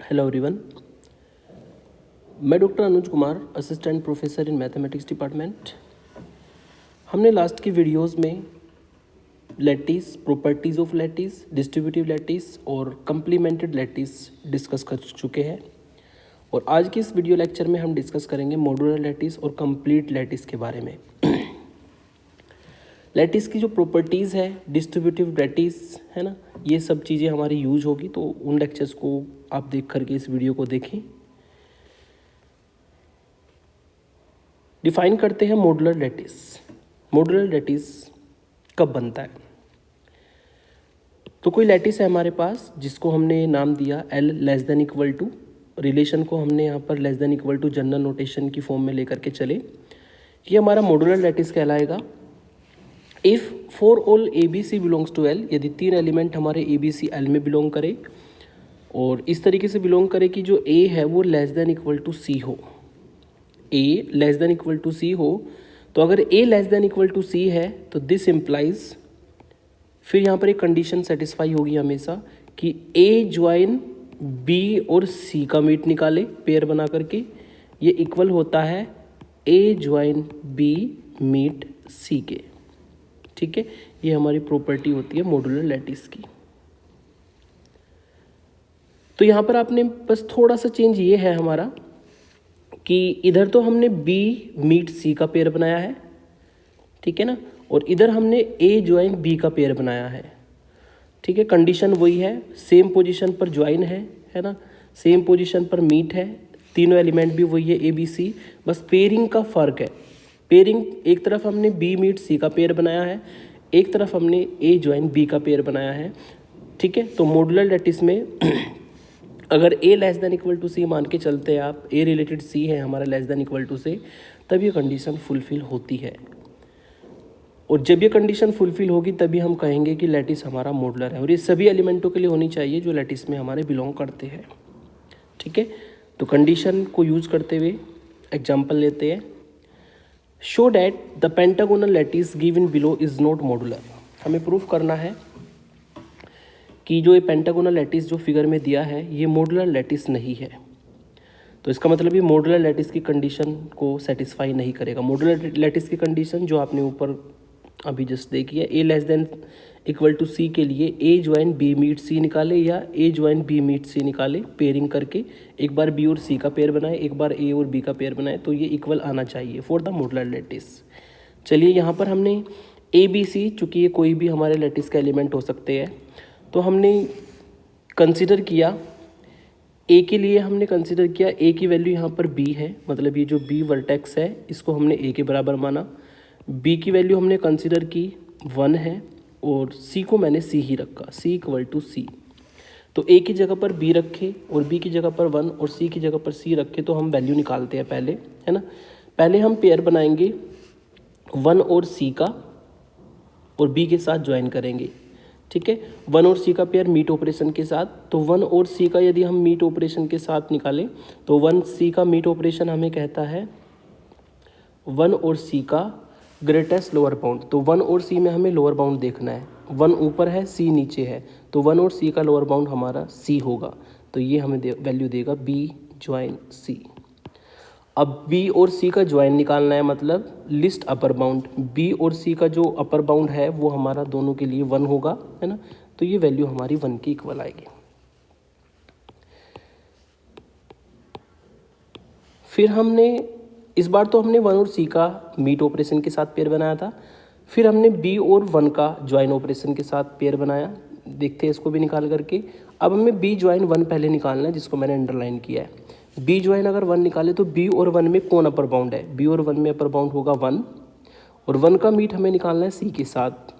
Hello everyone, मैं doctor Anuj Kumar, assistant professor in mathematics department. हमने last की वीडियोस में lattice, properties of lattice, distributive lattice और complemented lattice discuss कर चुके हैं और आज की इस वीडियो लेक्चर में हम डिस्कस करेंगे मॉड्यूलर लैटिस और कंप्लीट लैटिस के बारे में। लैटिस की जो प्रॉपर्टीज़ है, डिस्ट्रीब्यूटिव लैटिस है ना, ये सब चीज़ें हमारी यूज होगी, तो उन लेक्चर्स को आप देख करके इस वीडियो को देखें। डिफाइन करते हैं मॉड्यूलर लैटिस। मॉड्यूलर लैटिस कब बनता है? तो कोई लैटिस है हमारे पास जिसको हमने नाम दिया L less than equal to, relation को हमने यहाँ पर less than equal to general notation की फॉर्म में लेकर के चले, ये हमारा मॉड्यूलर लैटिस कहलाएगा। If for all ABC belongs to L, यदि तीन एलिमेंट हमारे ABC L में बिलोंग करे और इस तरीके से बिलोंग करे कि जो A है वो less than equal to C हो, A less than equal to C हो, तो अगर A less than equal to C है तो दिस इम्प्लाइज, फिर यहाँ पर एक कंडीशन सेटिस्फाई होगी हमेशा कि A ज्वाइन B और C का मीट निकाले पेयर बना करके, ये इक्वल होता है A join B meet C के। ठीक है, ये हमारी प्रॉपर्टी होती है मॉड्यूलर लैटिस की। तो यहाँ पर आपने बस थोड़ा सा चेंज ये है हमारा कि इधर तो हमने B मीट C का पेयर बनाया है, ठीक है ना, और इधर हमने A ज्वाइन B का पेयर बनाया है। ठीक है, कंडीशन वही है, सेम पोजीशन पर ज्वाइन है ना, सेम पोजीशन पर मीट है, तीनों एलिमेंट भी वही है ABC, बस पेयरिंग का फ़र्क है। पेयरिंग एक तरफ हमने B मीट C का पेयर बनाया है, एक तरफ हमने A ज्वाइन B का पेयर बनाया है। ठीक है, तो मॉड्यूलर लैटिस में अगर A less than equal to C मान के चलते हैं आप, A रिलेटेड C है हमारा लेस देन इक्वल टू से, तब ये कंडीशन फुलफिल होती है। और जब ये कंडीशन फुलफिल होगी तभी हम कहेंगे कि लैटिस हमारा मॉड्यूलर है, और ये सभी एलिमेंटों के लिए होनी चाहिए जो लैटिस में हमारे बिलोंग करते हैं। ठीक है, तो कंडीशन को यूज़ करते हुए एग्जाम्पल लेते हैं। Show that the pentagonal lattice given below is not modular. हमें प्रूफ करना है कि जो ये पेंटागोनल लैटिस जो फिगर में दिया है ये मॉड्यूलर लैटिस नहीं है। तो इसका मतलब ये मॉड्यूलर लैटिस की कंडीशन को सेटिस्फाई नहीं करेगा। मॉड्यूलर लैटिस की कंडीशन जो आपने ऊपर अभी जस्ट देखी है, A less than equal to C के लिए A join B meet C निकाले या A join B meet C निकाले, पेयरिंग करके एक बार B और C का पेयर बनाए, एक बार A और B का पेयर बनाए, तो ये इक्वल आना चाहिए फॉर द मॉड्यूलर लैटिस। चलिए यहाँ पर हमने ABC, चूँकि ये कोई भी हमारे लैटिस का एलिमेंट हो सकते हैं, तो हमने कंसिडर किया A के लिए, हमने कंसिडर किया A की वैल्यू यहाँ पर B है, मतलब ये जो B वर्टेक्स है इसको हमने A के बराबर माना। B की वैल्यू हमने कंसिडर की 1 है और C को मैंने C ही रखा, C इक्वल टू C। तो A की जगह पर B रखे और B की जगह पर 1 और C की जगह पर C रखे, तो हम वैल्यू निकालते हैं पहले, है ना। पहले हम पेयर बनाएंगे 1 और C का और B के साथ ज्वाइन करेंगे। ठीक है, 1 और C का पेयर मीट ऑपरेशन के साथ, तो 1 और C का यदि हम मीट ऑपरेशन के साथ निकालें तो 1C का मीट ऑपरेशन हमें कहता है 1 और C का ग्रेटेस्ट लोअर बाउंड। तो 1 और C में हमें लोअर बाउंड देखना है, 1 ऊपर है C नीचे है, तो 1 और C का लोअर बाउंड हमारा C होगा, तो ये हमें वैल्यू देगा B ज्वाइन C। अब B और C का ज्वाइन निकालना है, मतलब लिस्ट अपर बाउंड। B और C का जो अपर बाउंड है वो हमारा दोनों के लिए 1 होगा, है ना, तो ये वैल्यू हमारी 1 की इक्वल आएगी। फिर हमने इस बार तो हमने 1 और C का मीट ऑपरेशन के साथ पेयर बनाया था, फिर हमने B और 1 का ज्वाइन ऑपरेशन के साथ पेयर बनाया। देखते हैं इसको भी निकाल करके। अब हमें B ज्वाइन 1 पहले निकालना है, जिसको मैंने अंडरलाइन किया है। B ज्वाइन अगर 1 निकाले तो B और 1 में कौन अपर बाउंड है? B और 1 में अपर बाउंड होगा 1, और 1 का मीट हमें निकालना है C के साथ।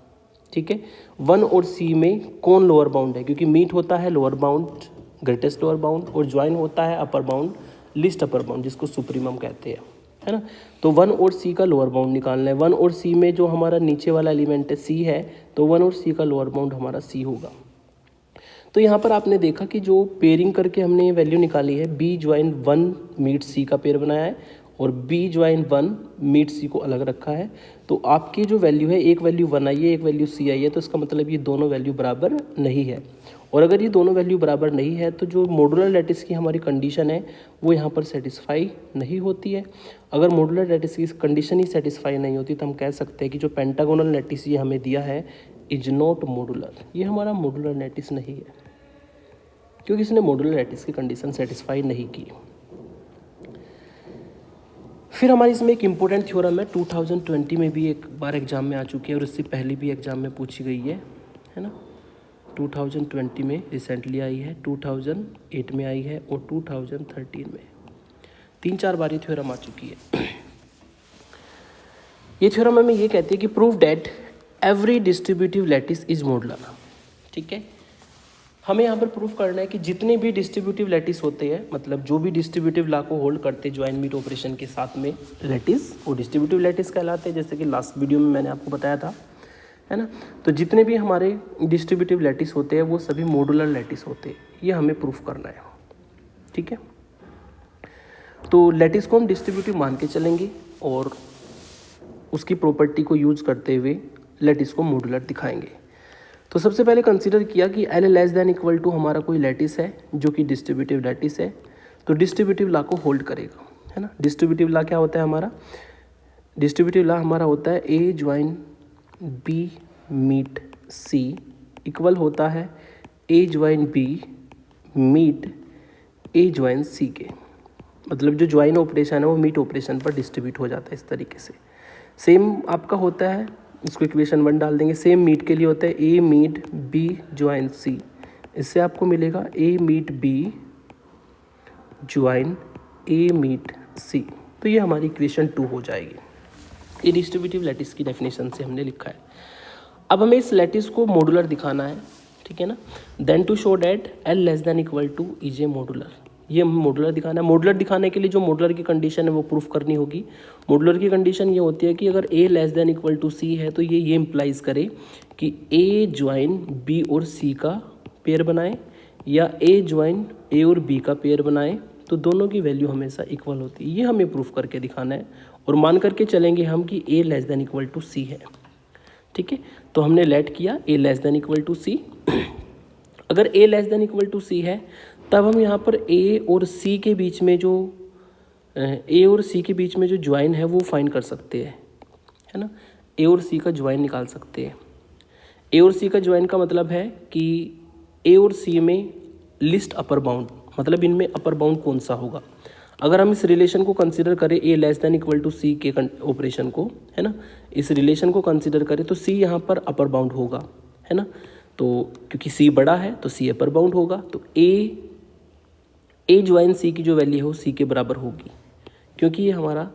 ठीक है, 1 और C में कौन लोअर बाउंड है? क्योंकि मीट होता है lower bound, greatest lower bound, और ज्वाइन होता है upper bound, list upper bound, जिसको सुप्रीमम कहते हैं, है ना। तो 1 और C का लोअर बाउंड निकालना है। 1 और C में जो हमारा नीचे वाला एलिमेंट है C है, तो 1 और C का लोअर बाउंड हमारा C होगा। तो यहाँ पर आपने देखा कि जो पेयरिंग करके हमने ये वैल्यू निकाली है, B ज्वाइन 1 मीट C का पेयर बनाया है और B ज्वाइन 1 मीट C को अलग रखा है, तो आपकी जो वैल्यू है, एक वैल्यू 1 आई है, एक वैल्यू C आई है, तो इसका मतलब ये दोनों वैल्यू बराबर नहीं है। और अगर ये दोनों वैल्यू बराबर नहीं है तो जो मॉड्यूलर लैटिस की हमारी कंडीशन है वो यहाँ पर सेटिस्फाई नहीं होती है। अगर मॉड्यूलर लैटिस की कंडीशन ही सेटिस्फाई नहीं होती तो हम कह सकते हैं कि जो पेंटागोनल लैटिस ये हमें दिया है इज नॉट मॉड्यूलर, ये हमारा मॉड्यूलर लैटिस नहीं है, क्योंकि इसने मॉड्यूलर लैटिस की कंडीशन सेटिस्फाई नहीं की। फिर हमारी इसमें एक इम्पोर्टेंट थ्योरम है, 2020 में भी एक बार एग्जाम में आ चुकी है और इससे पहले भी एग्जाम में पूछी गई है ना। 2020 में रिसेंटली आई है, 2008 में आई है और 2013 में 3-4 बार ये थ्योरम आ चुकी है। ये थ्योरम हमें ये कहती है कि prove that every distributive lattice is modular. ठीक है, हमें यहाँ पर प्रूफ करना है कि जितने भी डिस्ट्रीब्यूटिव लैटिस होते हैं, मतलब जो भी डिस्ट्रीब्यूटिव लॉ को होल्ड करते हैं ज्वाइन मीट ऑपरेशन के साथ में लैटिस, वो डिस्ट्रीब्यूटिव लैटिस कहलाते हैं, जैसे कि लास्ट वीडियो में मैंने आपको बताया था, है ना। तो जितने भी हमारे डिस्ट्रीब्यूटिव लैटिस होते हैं वो सभी मॉडुलर लैटिस होते हैं, ये हमें प्रूफ करना है। ठीक है, तो लैटिस को हम डिस्ट्रीब्यूटिव मान के चलेंगे और उसकी प्रॉपर्टी को यूज करते हुए लैटिस को मॉडुलर दिखाएंगे। तो सबसे पहले कंसीडर किया कि L less than equal to हमारा कोई लैटिस है जो कि डिस्ट्रीब्यूटिव लैटिस है, तो डिस्ट्रीब्यूटिव लॉ को होल्ड करेगा, है ना। डिस्ट्रीब्यूटिव लॉ क्या होता है हमारा? डिस्ट्रीब्यूटिव लॉ हमारा होता है A join B meet C equal होता है A join B meet A join C के। मतलब जो ज्वाइन ऑपरेशन है वो मीट ऑपरेशन पर डिस्ट्रीब्यूट हो जाता है इस तरीके से। सेम आपका होता है, इसको इक्वेशन 1 डाल देंगे, सेम मीट के लिए होता है A meet B join C, इससे आपको मिलेगा A meet B join A meet C। तो ये हमारी इक्वेशन 2 हो जाएगी। ये डिस्ट्रीब्यूटिव लैटिस की डेफिनेशन से हमने लिखा है। अब हमें इस लैटिस को मॉडुलर दिखाना है, ठीक है ना। Then to show that L less than equal to is a modular, ये हमें मॉडुलर दिखाना है। मॉडुलर दिखाने के लिए जो मॉडुलर की कंडीशन है वो प्रूफ करनी होगी। मॉडुलर की कंडीशन ये होती है कि अगर A less than equal to C है तो ये इम्प्लाइज करे कि A ज्वाइन B और C का पेयर बनाए या A ज्वाइन A और B का पेयर बनाए, तो दोनों की वैल्यू हमेशा इक्वल होती है। ये हमें प्रूफ करके दिखाना है और मान करके चलेंगे हम कि A less than equal to C है। ठीक है, तो हमने लेट किया A less than equal to C। अगर A less than equal to C है तब हम यहाँ पर A और C के बीच में जो ज्वाइन है वो फाइंड कर सकते हैं, है ना। A और C का ज्वाइन निकाल सकते हैं। A और C का ज्वाइन का मतलब है कि A और C में लिस्ट अपर बाउंड, मतलब इनमें अपर बाउंड कौन सा होगा। अगर हम इस रिलेशन को कंसीडर करें A less than equal to C के ऑपरेशन को, है ना, इस रिलेशन को कंसीडर करें तो C यहाँ पर अपर बाउंड होगा, है ना। तो क्योंकि C बड़ा है तो C अपर बाउंड होगा, तो A ज्वाइन C की जो वैल्यू है वो C के बराबर होगी, क्योंकि ये हमारा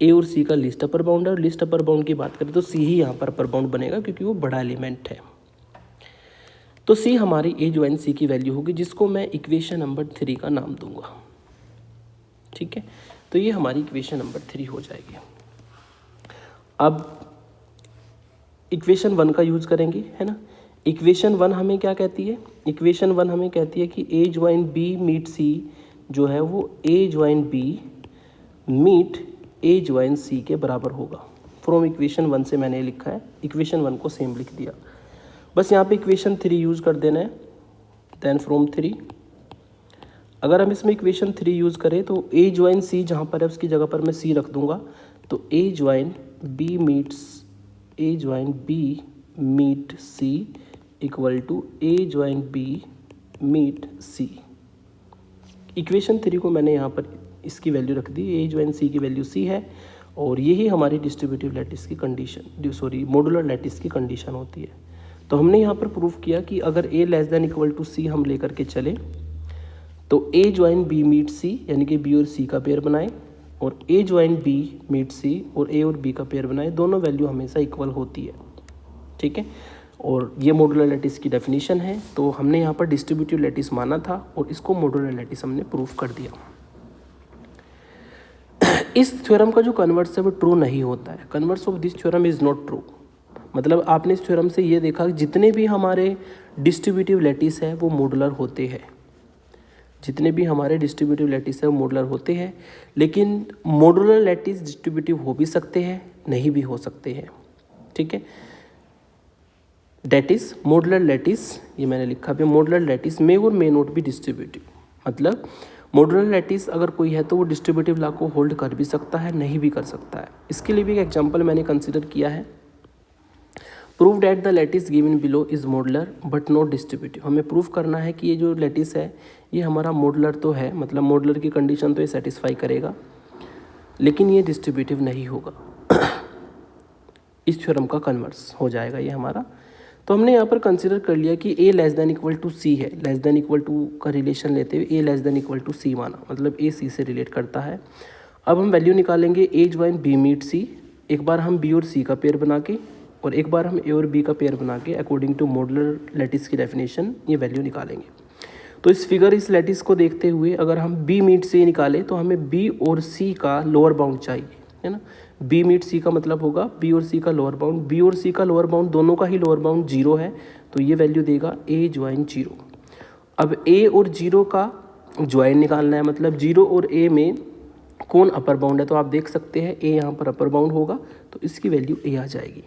A और C का लिस्ट अपर बाउंड है। और लिस्ट अपर बाउंड की बात करें तो C ही यहाँ पर अपर बाउंड बनेगा क्योंकि वो बड़ा एलिमेंट है। तो C हमारी A ज्वाइन C की वैल्यू होगी, जिसको मैं इक्वेशन नंबर 3 का नाम दूंगा। ठीक है, तो ये हमारी इक्वेशन नंबर 3 हो जाएगी। अब इक्वेशन 1 का यूज करेंगे, है ना। इक्वेशन 1 हमें क्या कहती है? इक्वेशन 1 हमें कहती है कि A join B meet C जो है वो A join B meet A join C के बराबर होगा। फ्रॉम इक्वेशन 1 से मैंने लिखा है, इक्वेशन 1 को सेम लिख दिया। बस यहाँ पे इक्वेशन 3 यूज़ कर देना है। देन फ्रॉम 3, अगर हम इसमें इक्वेशन 3 यूज़ करें तो A ज्वाइन C जहाँ पर है उसकी जगह पर मैं C रख दूँगा, तो A join B meet C equal to A join B meet C। Equation 3 को मैंने यहाँ पर इसकी वैल्यू रख दी, A ज्वाइन C की वैल्यू C है, और यही हमारी डिस्ट्रीब्यूटिव लैटिस की कंडीशन, मॉडुलर लैटिस की कंडीशन होती है। तो हमने यहाँ पर प्रूफ किया कि अगर A less than equal to C हम लेकर के चले तो A join B meet C यानी कि B और C का पेयर बनाए, और A join B meet C और A और B का पेयर बनाए, दोनों वैल्यू हमेशा इक्वल होती है। ठीक है, और ये मॉडुलर लैटिस की डेफिनेशन है। तो हमने यहाँ पर डिस्ट्रीब्यूटिव लैटिस माना था और इसको मॉडुलर लैटिस हमने प्रूफ कर दिया। इस थ्योरम का जो कन्वर्स है वो ट्रू नहीं होता है। Converse of this theorem is not true. मतलब आपने इस थ्योरम से ये देखा कि जितने भी हमारे डिस्ट्रीब्यूटिव लैटिस है वो मॉडुलर होते हैं, जितने भी हमारे डिस्ट्रीब्यूटिव लैटिस है वो मॉडुलर होते हैं। लेकिन मॉडुलर लैटिस डिस्ट्रीब्यूटिव हो भी सकते हैं, नहीं भी हो सकते हैं। ठीक है, डेट इज मॉडुलर लैटिस, ये मैंने लिखा भी, मॉडुलर लैटिस मे और मे नॉट बी डिस्ट्रीब्यूटिव। मतलब मॉडुलर लैटिस अगर कोई है तो वो डिस्ट्रीब्यूटिव लॉ को होल्ड कर भी सकता है, नहीं भी कर सकता है। इसके लिए भी एक एग्जांपल मैंने कंसिडर किया है। Prove that the lattice given below is modular but not distributive. हमें प्रूव करना है कि ये जो लैटिस है ये हमारा मॉडुलर तो है, मतलब मॉडुलर की कंडीशन तो ये सेटिस्फाई करेगा, लेकिन ये डिस्ट्रीब्यूटिव नहीं होगा। इस थ्योरम का कन्वर्स हो जाएगा ये हमारा। तो हमने यहाँ पर कंसिडर कर लिया कि a less than equal to सी है, लेस देन इक्वल टू का रिलेशन लेते हुए a less than equal to c माना, मतलब a c से रिलेट करता है। अब हम वैल्यू निकालेंगे a join b meet c। एक बार हम b और c का पेयर बना के और एक बार हम a और b का पेयर बना के अकॉर्डिंग टू मॉडुलर लैटिस की डेफिनेशन ये वैल्यू निकालेंगे। तो इस फिगर, इस लैटिस को देखते हुए अगर हम b मीट c निकालें तो हमें b और c का लोअर बाउंड चाहिए, है ना। b मीट c का मतलब होगा b और c का लोअर बाउंड। b और c का लोअर बाउंड दोनों का ही लोअर बाउंड 0 है, तो ये वैल्यू देगा a ज्वाइन 0। अब a और 0 का ज्वाइन निकालना है, मतलब 0 और a में कौन अपर बाउंड है, तो आप देख सकते हैं a यहाँ पर अपर बाउंड होगा, तो इसकी वैल्यू a आ जाएगी।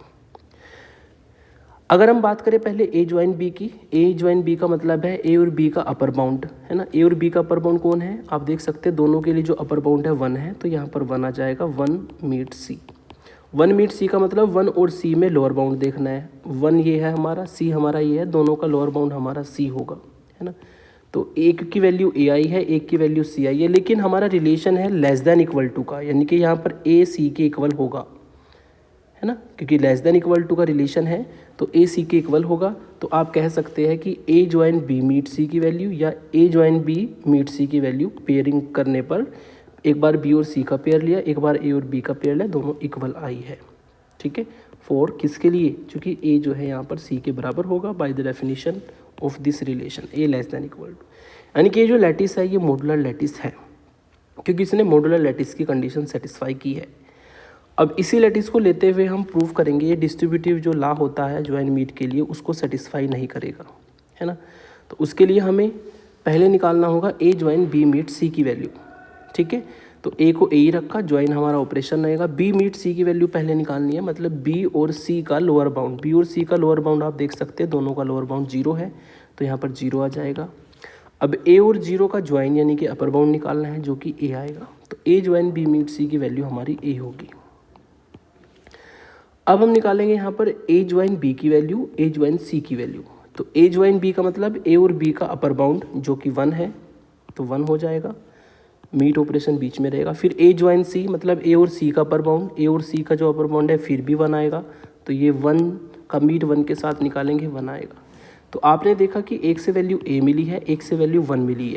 अगर हम बात करें पहले a ज्वाइन b की, a ज्वाइन b का मतलब है a और b का अपर बाउंड, है ना। a और b का अपर बाउंड कौन है, आप देख सकते हैं दोनों के लिए जो अपर बाउंड है 1 है, तो यहाँ पर 1 आ जाएगा, 1 मीट c। 1 मीट c का मतलब 1 और c में लोअर बाउंड देखना है। 1 ये है हमारा, c हमारा ये है, दोनों का लोअर बाउंड हमारा c होगा, है ना। तो एक की वैल्यू a आई है, एक की वैल्यू c आई है, लेकिन हमारा रिलेशन है लेस देन इक्वल टू का, यानी कि यहाँ पर a c के इक्वल होगा, है ना, क्योंकि लेस देन इक्वल टू का रिलेशन है तो a c के इक्वल होगा। तो आप कह सकते हैं कि a join b meet c की वैल्यू या a join b meet c की वैल्यू पेयरिंग करने पर एक बार b और c का पेयर लिया, एक बार a और b का पेयर लिया, दोनों इक्वल आई है, ठीक है। फॉर किसके लिए, क्योंकि a जो है यहाँ पर c के बराबर होगा by the definition of this relation a less than equal to, यानी कि ये जो लैटिस है ये मॉडुलर लैटिस है, क्योंकि इसने मॉडुलर लैटिस की कंडीशन सेटिस्फाई की है। अब इसी लैटिस को लेते हुए हम प्रूव करेंगे ये डिस्ट्रीब्यूटिव जो लॉ होता है ज्वाइन मीट के लिए उसको सेटिस्फाई नहीं करेगा, है ना। तो उसके लिए हमें पहले निकालना होगा a join b meet c की वैल्यू, ठीक है। तो a को a ही रखा, ज्वाइन हमारा ऑपरेशन रहेगा, b मीट c की वैल्यू पहले निकालनी है, मतलब b और c का लोअर बाउंड, b और c का लोअर बाउंड आप देख सकते हैं दोनों का लोअर बाउंड 0 है, तो यहाँ पर 0 आ जाएगा। अब a और 0 का ज्वाइन यानी कि अपर बाउंड निकालना है जो कि a आएगा, तो a join b meet c की वैल्यू हमारी a होगी। अब हम निकालेंगे यहाँ पर a ज्वाइन b की वैल्यू, a ज्वाइन c की वैल्यू। तो a ज्वाइन b का मतलब a और b का अपर बाउंड जो कि 1 है, तो 1 हो जाएगा, मीट ऑपरेशन बीच में रहेगा। फिर a ज्वाइन c मतलब a और c का अपर बाउंड, a और c का जो अपर बाउंड है फिर भी 1 आएगा, तो ये 1 का मीट 1 के साथ निकालेंगे 1 आएगा। तो आपने देखा कि एक से वैल्यू a मिली है, एक से वैल्यू 1 मिली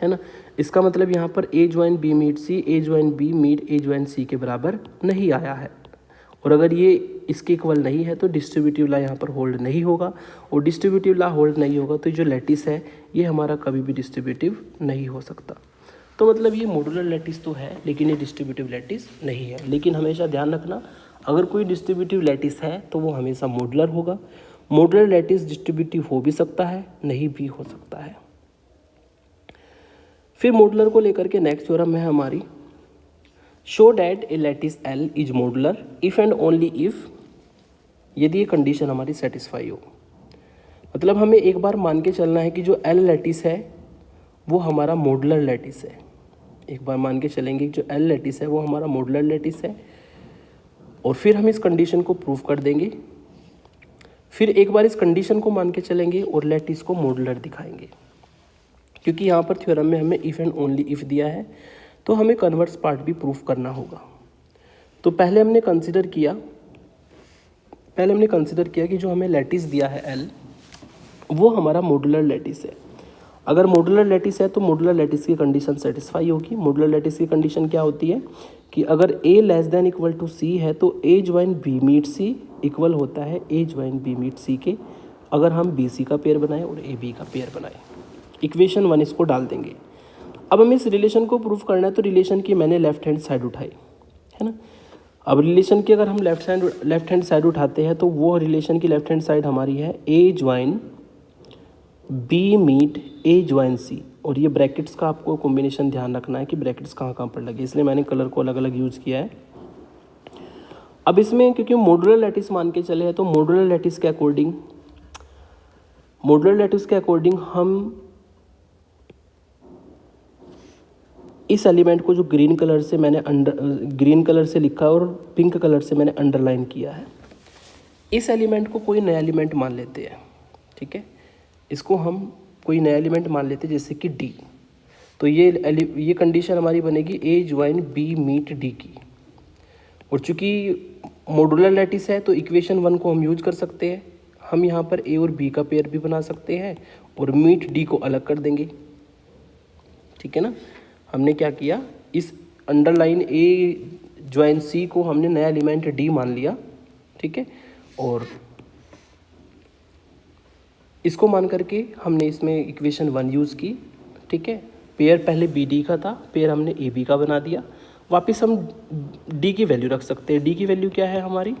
है ना। इसका मतलब यहाँ पर a join b meet c, a join b meet a join c के बराबर नहीं आया है, और अगर ये इसके इक्वल नहीं है तो डिस्ट्रीब्यूटिव लॉ यहाँ पर होल्ड नहीं होगा, और डिस्ट्रीब्यूटिव लॉ होल्ड नहीं होगा तो जो लैटिस है ये हमारा कभी भी डिस्ट्रीब्यूटिव नहीं हो सकता। तो मतलब ये मॉडुलर लैटिस तो है लेकिन ये डिस्ट्रीब्यूटिव लैटिस नहीं है। लेकिन हमेशा ध्यान रखना, अगर कोई डिस्ट्रीब्यूटिव लैटिस है तो वो हमेशा मॉडुलर होगा। मॉडुलर लैटिस डिस्ट्रीब्यूटिव हो भी सकता है, नहीं भी हो सकता है। फिर मॉडुलर को लेकर के नेक्स्ट थ्योरम है हमारी, show that A lattice L is modular if and only if, यदि ये कंडीशन हमारी सेटिस्फाई हो। मतलब हमें एक बार मान के चलना है कि जो L लैटिस है वो हमारा मॉडुलर लैटिस है। एक बार मान के चलेंगे कि जो L लैटिस है वो हमारा मॉडुलर लैटिस है, और फिर हम इस कंडीशन को प्रूव कर देंगे। फिर एक बार इस कंडीशन को मान के चलेंगे और लैटिस को मॉडुलर दिखाएंगे, क्योंकि यहाँ पर थ्योरम में हमें इफ़ एंड ओनली इफ़ दिया है, तो हमें कन्वर्स पार्ट भी प्रूफ करना होगा। तो पहले हमने कंसिडर किया कि जो हमें लैटिस दिया है L वो हमारा मॉडुलर लैटिस है। अगर मॉडुलर लैटिस है तो मॉडुलर लैटिस की कंडीशन सेटिस्फाई होगी। मॉडुलर लैटिस की कंडीशन क्या होती है कि अगर a less than equal to c है तो a join b meet c equal होता है a join b meet c के, अगर हम b c का पेयर बनाएं और a b का पेयर बनाएं। इक्वेशन 1 इसको डाल देंगे। अब हमें इस रिलेशन को प्रूफ करना है, तो रिलेशन की मैंने लेफ्ट हैंड साइड उठाई, है ना। अब रिलेशन की अगर हम लेफ्ट हैंड साइड उठाते हैं तो वो रिलेशन की लेफ्ट हैंड साइड हमारी है a join b meet a join c, और ये ब्रैकेट्स का आपको कॉम्बिनेशन ध्यान रखना है कि ब्रैकेट्स कहाँ कहाँ पर लगे, इसलिए मैंने कलर को अलग अलग यूज़ किया है। अब इसमें क्योंकि मॉडुलर लैटिस मान के चले हैं तो मॉडुलर लैटिस के अकॉर्डिंग मॉडुलर लैटिस के अकॉर्डिंग हम इस एलिमेंट को जो ग्रीन कलर से लिखा है और पिंक कलर से मैंने अंडरलाइन किया है, इस एलिमेंट को कोई नया एलिमेंट मान लेते हैं, ठीक है। इसको हम कोई नया एलिमेंट मान लेते हैं जैसे कि डी। तो ये कंडीशन हमारी बनेगी ए ज्वाइन बी मीट डी की। और चूंकि मॉडुलर लैटिस है तो इक्वेशन 1 को हम यूज कर सकते हैं। हम यहाँ पर ए और बी का पेयर भी बना सकते हैं और मीट डी को अलग कर देंगे, ठीक है ना। हमने क्या किया, इस अंडरलाइन ए ज्वाइन सी को हमने नया एलिमेंट डी मान लिया, ठीक है। और इसको मान करके हमने इसमें इक्वेशन 1 यूज़ की, ठीक है। पेयर पहले बी डी का था, पेयर हमने ए बी का बना दिया। वापस हम डी की वैल्यू रख सकते हैं। डी की वैल्यू क्या है हमारी,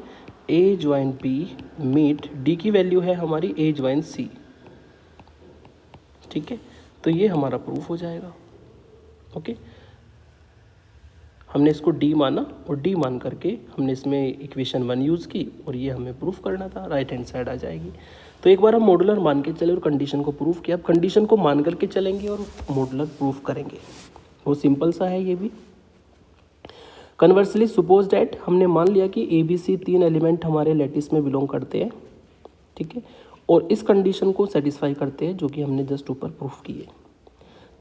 ए ज्वाइन बी मीट डी की वैल्यू है हमारी ए ज्वाइन सी, ठीक है। तो ये हमारा प्रूफ हो जाएगा, ओके। हमने इसको डी माना और डी मान करके हमने इसमें इक्वेशन 1 यूज़ की और ये हमें प्रूफ करना था, राइट हैंड साइड आ जाएगी। तो एक बार हम मॉडुलर मान के चले और कंडीशन को प्रूफ किया। अब कंडीशन को मान करके चलेंगे और मॉडुलर प्रूफ करेंगे, बहुत सिंपल सा है ये भी। कन्वर्सली सपोज डैट, हमने मान लिया कि ए बी सी 3 एलिमेंट हमारे लैटिस में बिलोंग करते हैं, ठीक है। और इस कंडीशन को सेटिस्फाई करते हैं जो कि हमने जस्ट ऊपर प्रूफ किए।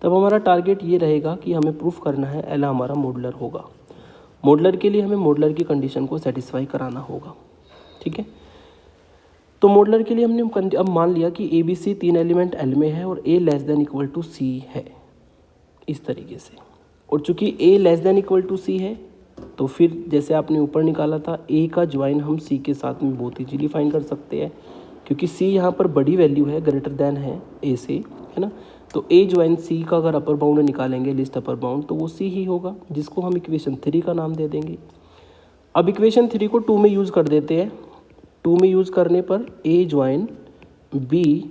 तब हमारा टारगेट ये रहेगा कि हमें प्रूफ करना है एल हमारा मॉडुलर होगा। मॉडुलर के लिए हमें मॉडुलर की कंडीशन को सेटिस्फाई कराना होगा, ठीक है। तो मॉडुलर के लिए हमने अब मान लिया कि A B C 3 element L में है और A less than equal to सी है, इस तरीके से। और चूंकि A less than equal to सी है तो फिर जैसे आपने ऊपर निकाला था ए का ज्वाइन हम सी के साथ में बहुत ईजीली फाइंड कर सकते हैं, क्योंकि सी यहाँ पर बड़ी वैल्यू है, ग्रेटर देन है ए से, है ना। तो ए ज्वाइन सी का अगर अपर बाउंड निकालेंगे, लिस्ट अपर बाउंड, तो वो सी ही होगा, जिसको हम इक्वेशन 3 का नाम दे देंगे। अब इक्वेशन 3 को 2 में यूज़ कर देते हैं। 2 में यूज़ करने पर ए ज्वाइन बी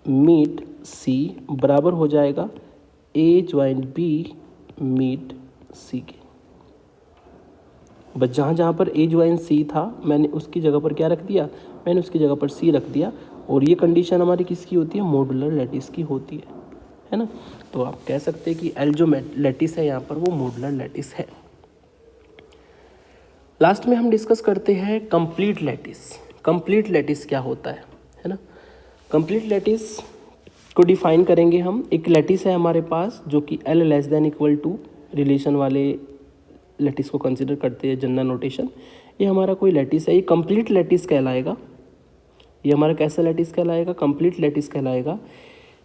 मीट सी बराबर हो जाएगा ए ज्वाइन बी मीट सी के। बस जहाँ जहाँ पर ए ज्वाइन सी था मैंने उसकी जगह पर क्या रख दिया, मैंने उसकी जगह पर सी रख दिया। और ये कंडीशन हमारी किसकी होती है, मॉडुलर लैटिस की होती है ना। तो आप कह सकते हैं कि एल जो लैटिस है यहाँ पर वो मॉडुलर लैटिस है। लास्ट में हम डिस्कस करते हैं कंप्लीट लैटिस। कंप्लीट लैटिस क्या होता है ना। कंप्लीट लैटिस को डिफाइन करेंगे हम। एक लैटिस है हमारे पास जो कि L less than equal to relation वाले लैटिस को कंसिडर करते हैं, जनरल नोटेशन। ये हमारा कोई लैटिस है, ये कंप्लीट लैटिस कहलाएगा। ये हमारा कैसा लैटिस कहलाएगा, कंप्लीट लैटिस कहलाएगा।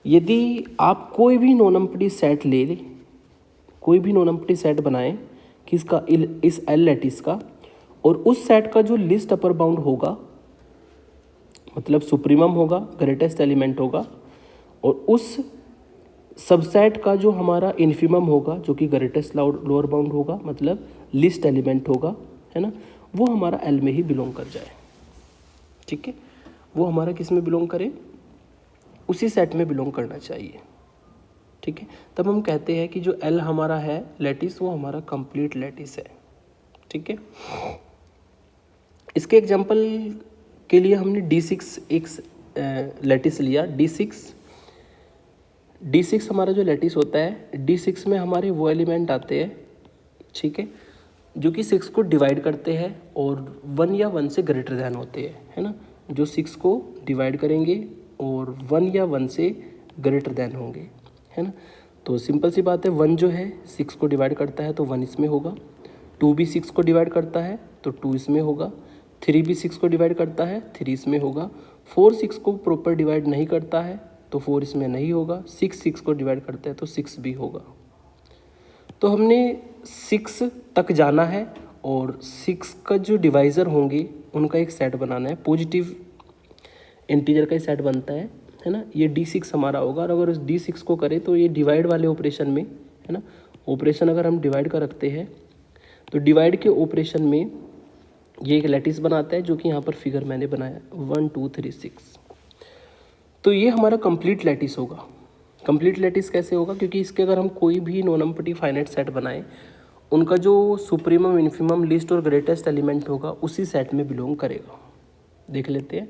यदि आप कोई भी नॉन-एम्प्टी सेट ले लें, कोई भी नॉन-एम्प्टी सेट बनाएं किसका, इस एल लैटिस का, और उस सेट का जो लिस्ट अपर बाउंड होगा, मतलब सुप्रीमम होगा, ग्रेटेस्ट एलिमेंट होगा, और उस सबसेट का जो हमारा इन्फीमम होगा जो कि ग्रेटेस्ट लोअर बाउंड होगा, मतलब लिस्ट एलिमेंट होगा, है ना, वो हमारा एल में ही बिलोंग कर जाए, ठीक है। वो हमारा किस में बिलोंग करे, उसी सेट में बिलोंग करना चाहिए, ठीक है। तब हम कहते हैं कि जो एल हमारा है लैटिस वो हमारा कंप्लीट लैटिस है, ठीक है। इसके एग्जांपल के लिए हमने D6 एक लैटिस लिया। D6 हमारा जो लैटिस होता है, D6 में हमारे वो एलिमेंट आते हैं, ठीक है, जो कि 6 को डिवाइड करते हैं और 1 या 1 से ग्रेटर दैन होते हैं, है ना। जो 6 को डिवाइड करेंगे और 1 या 1 से ग्रेटर दैन होंगे, है ना। तो सिंपल सी बात है, 1 जो है 6 को डिवाइड करता है तो 1 इसमें होगा, 2 भी 6 को डिवाइड करता है तो 2 इसमें होगा, 3 भी 6 को डिवाइड करता है 3 इसमें होगा, 4 6 को प्रॉपर डिवाइड नहीं करता है तो 4 इसमें नहीं होगा, 6 को डिवाइड करता है तो 6 भी होगा। तो हमने 6 तक जाना है और 6 का जो डिवाइज़र होंगे उनका एक सेट बनाना है, पॉजिटिव इंटीजर का ही सेट बनता है ना। ये D6 हमारा होगा, और अगर उस D6 को करें तो ये डिवाइड वाले ऑपरेशन में, है ना, ऑपरेशन अगर हम डिवाइड का रखते हैं तो डिवाइड के ऑपरेशन में ये एक लैटिस बनाता है जो कि यहाँ पर फिगर मैंने बनाया 1 2 3 6। तो ये हमारा कंप्लीट लैटिस होगा। कंप्लीट लैटिस कैसे होगा, क्योंकि इसके अगर हम कोई भी नॉन-एम्प्टी फाइनाइट सेट बनाएं, उनका जो सुप्रीमम, इन्फीमम, लिस्ट और ग्रेटेस्ट एलिमेंट होगा उसी सेट में बिलोंग करेगा। देख लेते हैं।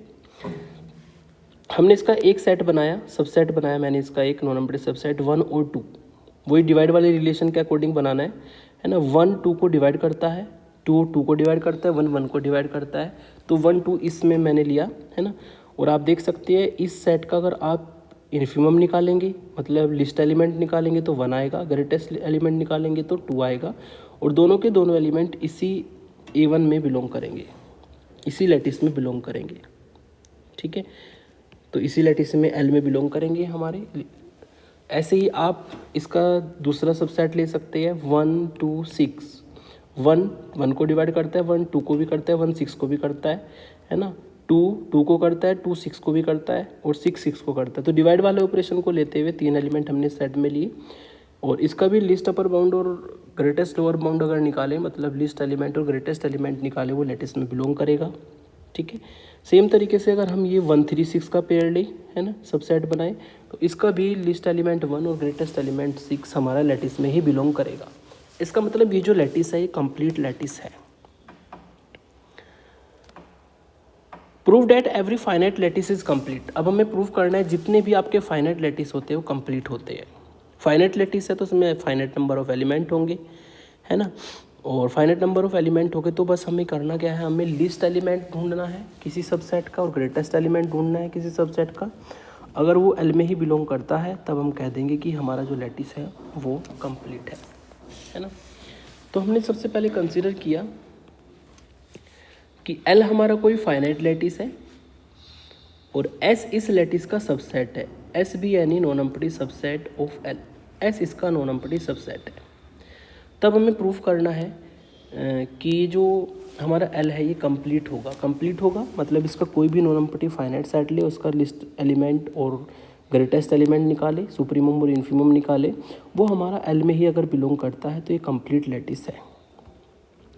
हमने इसका एक सेट बनाया, सबसेट बनाया मैंने इसका एक नॉन नंबरेटिव सबसेट 1 और 2, वही डिवाइड वाले रिलेशन के अकॉर्डिंग बनाना है ना। 1 2 को डिवाइड करता है, 2 2 को डिवाइड करता है, 1 1 को डिवाइड करता है, तो 1 2 इसमें मैंने लिया है ना। और आप देख सकते हैं इस सेट का अगर आप इन्फिमम निकालेंगे मतलब लिस्ट एलिमेंट निकालेंगे तो 1 आएगा, ग्रेटेस्ट एलिमेंट निकालेंगे तो 2 आएगा, और दोनों के दोनों एलिमेंट इसी A1 में बिलोंग करेंगे, इसी लैटिस में बिलोंग करेंगे, ठीक है। तो इसी लैटिस में L में बिलोंग करेंगे हमारे। ऐसे ही आप इसका दूसरा सबसेट ले सकते हैं 1 2 6, 1 1 को डिवाइड करता है, 1 2 को भी करता है, 1 6 को भी करता है ना। 2 2 को करता है, 2 6 को भी करता है, और 6 6 को करता है। तो डिवाइड वाले ऑपरेशन को लेते हुए 3 एलिमेंट हमने सेट में लिए, और इसका भी लिस्ट अपर बाउंड और ग्रेटेस्ट लोअर बाउंड अगर निकालें मतलब लिस्ट एलिमेंट और ग्रेटेस्ट एलिमेंट निकाले वो लैटिस में बिलोंग करेगा, ठीक है। सेम तरीके से अगर हम ये 1 3 6 का पेयर लें है ना, सबसेट बनाएं, तो इसका भी लिस्ट एलिमेंट 1 और ग्रेटेस्ट एलिमेंट 6 हमारा लैटिस में ही बिलोंग करेगा। इसका मतलब ये जो लैटिस है ये कंप्लीट लैटिस है। Prove that every finite lattice is complete. अब हमें प्रूव करना है जितने भी आपके फाइनाइट लैटिस होते हैं वो कंप्लीट होते हैं। फाइनाइट लैटिस है तो उसमें फाइनाइट नंबर ऑफ एलिमेंट होंगे, है ना, और फाइनाइट नंबर ऑफ एलिमेंट हो गए तो बस हमें करना क्या है, हमें लिस्ट एलिमेंट ढूंढना है किसी सबसेट का और ग्रेटेस्ट एलिमेंट ढूंढना है किसी सबसेट का। अगर वो एल में ही बिलोंग करता है तब हम कह देंगे कि हमारा जो लैटिस है वो कंप्लीट है ना। तो हमने सबसे पहले कंसीडर किया कि एल हमारा कोई फाइनाइट लैटिस है और एस इस लैटिस का सबसेट है, एस भी यानी non numerative subset of L, S इसका नॉन नंबरेटिव सबसेट है। तब हमें प्रूफ करना है कि जो हमारा एल है ये कंप्लीट होगा मतलब इसका कोई भी नॉन नंबरेटिव फाइनाइट सेट ले, उसका लिस्ट एलिमेंट और ग्रेटेस्ट एलिमेंट निकाले, सुप्रीमम और इन्फीमम निकाले, वो हमारा एल में ही अगर बिलोंग करता है तो ये कंप्लीट लैटिस है,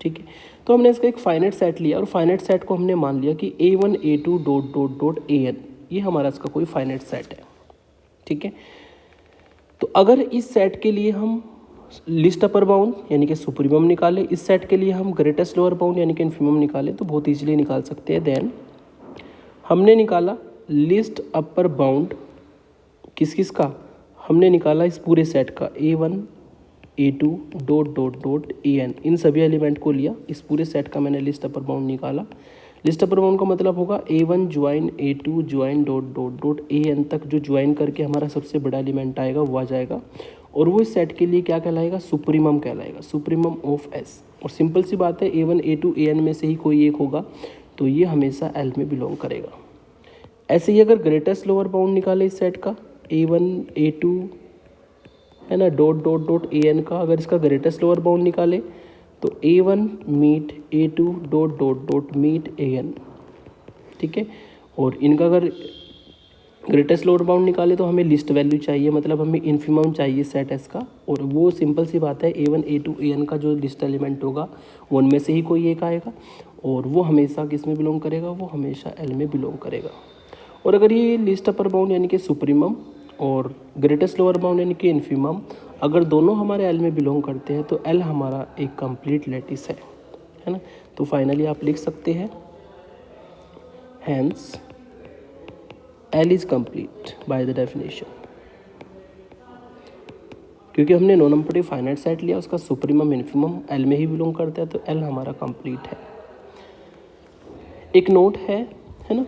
ठीक है। तो हमने इसका एक फाइनाइट सेट लिया और फाइनाइट सेट को हमने मान लिया कि A1 A2 dot dot dot AN ये हमारा इसका कोई फाइनाइट सेट है, ठीक है। तो अगर इस सेट के लिए हम लिस्ट अपर बाउंड यानी कि सुप्रीमम निकाले, इस सेट के लिए हम ग्रेटेस्ट लोअर बाउंड यानी कि इन्फीमम निकाले तो बहुत ईजिली निकाल सकते हैं। देन हमने निकाला लिस्ट अपर बाउंड किस किस का, हमने निकाला इस पूरे सेट का A1 A2 dot dot dot AN, इन सभी एलिमेंट को लिया, इस पूरे सेट का मैंने लिस्ट अपर बाउंड निकाला। लिस्ट अपर बाउंड का मतलब होगा A1 join A2 join dot dot dot AN तक जो ज्वाइन करके हमारा सबसे बड़ा एलिमेंट आएगा वो आ जाएगा, और वो इस सेट के लिए क्या कहलाएगा, सुप्रीमम कहलाएगा, सुप्रीमम ऑफ एस। और सिंपल सी बात है A1 A2 AN में से ही कोई एक होगा तो ये हमेशा एल में बिलोंग करेगा। ऐसे ही अगर ग्रेटेस्ट लोअर बाउंड निकाले इस सेट का A1 A2 है ना डॉट डॉट डॉट AN का, अगर इसका ग्रेटेस्ट लोअर बाउंड निकाले तो A1 meet A2 dot dot dot meet AN, ठीक है। और इनका अगर ग्रेटेस्ट लोअर बाउंड निकाले तो हमें लिस्ट वैल्यू चाहिए, मतलब हमें इन्फीमम चाहिए सेट एस का, और वो सिंपल सी बात है A1 A2 AN का जो लिस्ट एलिमेंट होगा वो उनमें से ही कोई एक आएगा, और वो हमेशा किस में बिलोंग करेगा, वो हमेशा एल में बिलोंग करेगा। और अगर ये लिस्ट अपर बाउंड यानी कि सुप्रीमम और ग्रेटेस्ट लोअर बाउंड यानी कि इन्फीमम अगर दोनों हमारे एल में बिलोंग करते हैं तो एल हमारा एक कंप्लीट लैटिस है ना। तो फाइनली आप लिख सकते हैं hence L is complete by the definition, क्योंकि हमने नॉन नंबरेटिव फाइनाइट सेट लिया, उसका सुप्रीमम इन्फीमम एल में ही बिलोंग करता है तो एल हमारा कंप्लीट है। एक नोट है ना,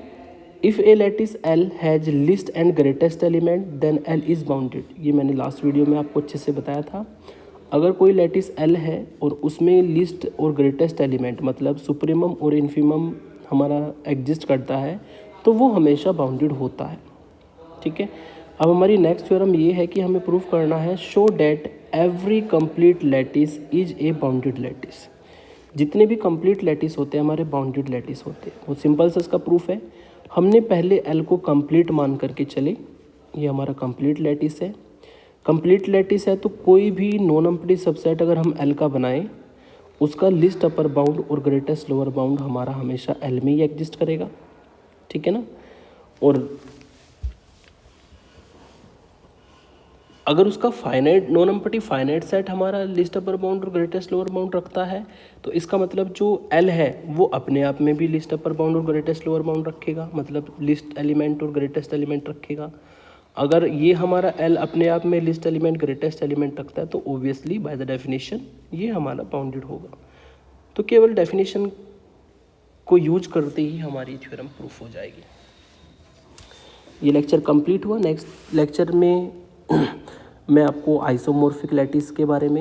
if a lattice L has least and greatest element then L is bounded, ये मैंने लास्ट वीडियो में आपको अच्छे से बताया था। अगर कोई लैटिस एल है और उसमें लिस्ट और ग्रेटेस्ट एलिमेंट मतलब सुप्रीमम और इन्फीमम हमारा एग्जिस्ट करता है तो वो हमेशा बाउंडेड होता है, ठीक है। अब हमारी नेक्स्ट थ्योरम ये है कि हमें प्रूफ करना है show that every complete lattice is a bounded lattice. जितने भी कंप्लीट लैटिस होते हैं हमारे बाउंडेड लैटिस होते हैं, वो सिंपल से इसका प्रूफ है। हमने पहले एल को कंप्लीट मान करके चले, ये हमारा कंप्लीट लैटिस है। कंप्लीट लैटिस है तो कोई भी नॉन नंबरेटिव सबसेट अगर हम एल का बनाएं उसका लिस्ट अपर बाउंड और ग्रेटेस्ट लोअर बाउंड हमारा हमेशा एल में ही एग्जिस्ट करेगा, ठीक है ना। और अगर उसका finite non empty finite set हमारा लिस्ट अपर बाउंड और ग्रेटेस्ट लोअर बाउंड रखता है, तो इसका मतलब जो एल है वो अपने आप में भी लिस्ट अपर बाउंड और ग्रेटेस्ट लोअर बाउंड रखेगा, मतलब लिस्ट एलिमेंट और ग्रेटेस्ट एलिमेंट रखेगा। अगर ये हमारा एल अपने आप में लिस्ट एलिमेंट ग्रेटेस्ट एलिमेंट रखता है तो ऑब्वियसली बाय द डेफिनेशन ये हमारा बाउंडेड होगा। तो केवल डेफिनेशन को यूज करते ही हमारी थ्योरम प्रूफ हो जाएगी। ये लेक्चर कंप्लीट हुआ। नेक्स्ट लेक्चर में मैं आपको आइसोमॉर्फिक लैटिस के बारे में